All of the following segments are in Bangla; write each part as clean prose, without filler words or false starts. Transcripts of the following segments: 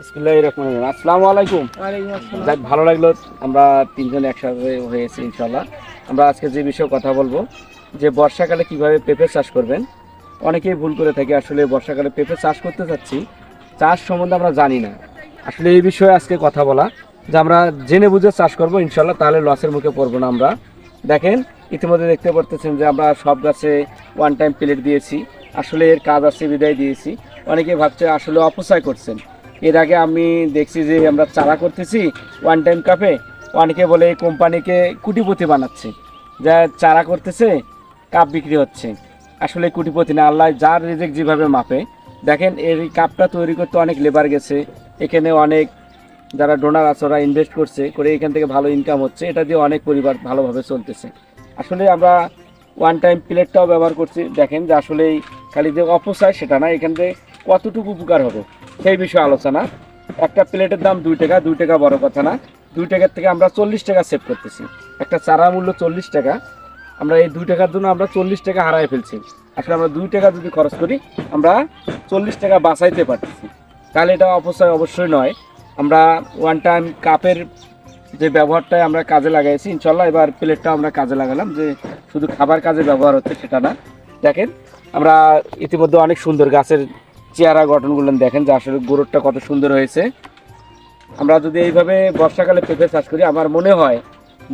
বিসমিল্লাহির রহমানির রহিম। আসসালামু আলাইকুম। যাক, ভালো লাগলো আমরা তিনজন একসাথে হয়েছি ইনশাল্লাহ। আমরা আজকে যে বিষয়ে কথা বলবো যে বর্ষাকালে কিভাবে পেঁপে চাষ করবেন। অনেকেই ভুল করে থাকি, আসলে বর্ষাকালে পেঁপে চাষ করতে চাচ্ছি, চাষ সম্বন্ধে আমরা জানি না। আসলে এই বিষয়ে আজকে কথা বলা যে আমরা জেনে বুঝে চাষ করবো ইনশাল্লাহ, তাহলে লসের মুখে পড়বো না আমরা। দেখেন, ইতিমধ্যে দেখতে পারতেছেন যে আমরা সব গাছে ওয়ান টাইম প্লেট দিয়েছি। আসলে এর কাজ আছে বিদায় দিয়েছি। অনেকে ভাবছে আসলে অপচয় করছেন। এর আগে আমি দেখছি যে আমরা চারা করতেছি ওয়ান টাইম কাপে, অনেকে বলে এই কোম্পানিকে কুটিপতি বানাচ্ছে, যা চারা করতেছে কাপ বিক্রি হচ্ছে। আসলে কুটিপতি না, আল্লাহ যার রিজেক্ট যেভাবে মাপে। দেখেন, এই কাপটা তৈরি করতে অনেক লেবার গেছে, এখানে অনেক যারা ডোনার আছে ওরা ইনভেস্ট করছে, করে এখান থেকে ভালো ইনকাম হচ্ছে, এটা দিয়ে অনেক পরিবার ভালোভাবে চলতেছে। আসলে আমরা ওয়ান টাইম প্লেটটাও ব্যবহার করছি। দেখেন যে আসলে খালি যে অপচয় সেটা না, এখান থেকে কতটুকু উপকার হবে সেই বিষয়ে আলোচনা। একটা প্লেটের দাম 2 টাকা, 2 টাকা বড় কথা না। 2 টাকার থেকে আমরা 40 টাকা সেভ করতেছি। একটা চারা মূল্য 40 টাকা, আমরা এই 2 টাকার জন্য আমরা 40 টাকা হারায় ফেলছি। আসলে আমরা 2 টাকা যদি খরচ করি, আমরা 40 টাকা বাঁচাইতে পারতেছি। তাহলে এটা অপচয় অবশ্যই নয়। আমরা ওয়ান টাইম কাপের যে ব্যবহারটাই আমরা কাজে লাগাইছি ইনশাল্লাহ, এবার প্লেটটা আমরা কাজে লাগালাম, যে শুধু খাবার কাজে ব্যবহার হচ্ছে সেটা না। দেখেন, আমরা ইতিমধ্যে অনেক সুন্দর গাছের চেহারা গঠনগুলো দেখেন যে আসলে গ্রোথটা কত সুন্দর হয়েছে। আমরা যদি এইভাবে বর্ষাকালে পেঁপে চাষ করি, আমার মনে হয়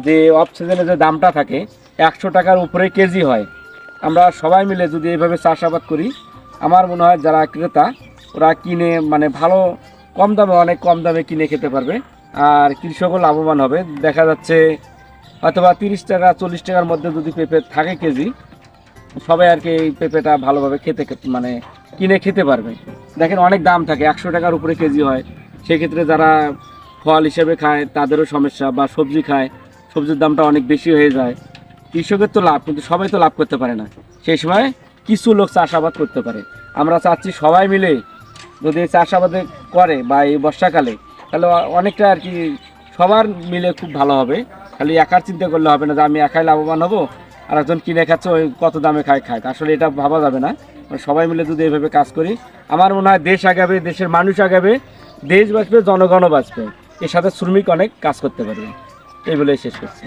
যে অফ সিজনে যে দামটা থাকে 100 টাকার উপরে কেজি হয়। আমরা সবাই মিলে যদি এইভাবে চাষাবাদ করি, আমার মনে হয় যারা ক্রেতা ওরা কিনে মানে ভালো কম দামে, অনেক কম দামে কিনে খেতে পারবে, আর কৃষকও লাভবান হবে। দেখা যাচ্ছে অথবা 30 টাকা 40 টাকার মধ্যে যদি পেঁপে থাকে কেজি, সবাই আর কি এই পেঁপেটা ভালোভাবে মানে কিনে খেতে পারবে। দেখেন, অনেক দাম থাকে, 100 টাকার উপরে কেজি হয়। সেক্ষেত্রে যারা ফল হিসেবে খায় তাদেরও সমস্যা, বা সবজি খায় সবজির দামটা অনেক বেশি হয়ে যায়। কৃষকের তো লাভ, কিন্তু সবাই তো লাভ করতে পারে না। সেই সময় কিছু লোক চাষাবাদ করতে পারে। আমরা চাচ্ছি সবাই মিলে যদি চাষাবাদে করে বা এই বর্ষাকালে, তাহলে অনেকটা আর কি সবার মিলে খুব ভালো হবে। খালি একার চিন্তা করলে হবে না যে আমি একাই লাভবান হব আর একজন কিনে খাচ্ছে ওই কত দামে খায়। আসলে এটা ভাবা যাবে না। সবাই মিলে যদি এইভাবে কাজ করি, আমার মনে হয় দেশ আগাবে, দেশের মানুষ আগাবে, দেশ বাঁচবে, জনগণও বাঁচবে। এর সাথে শ্রমিক অনেক কাজ করতে পারবে। এই বলে শেষ করছি।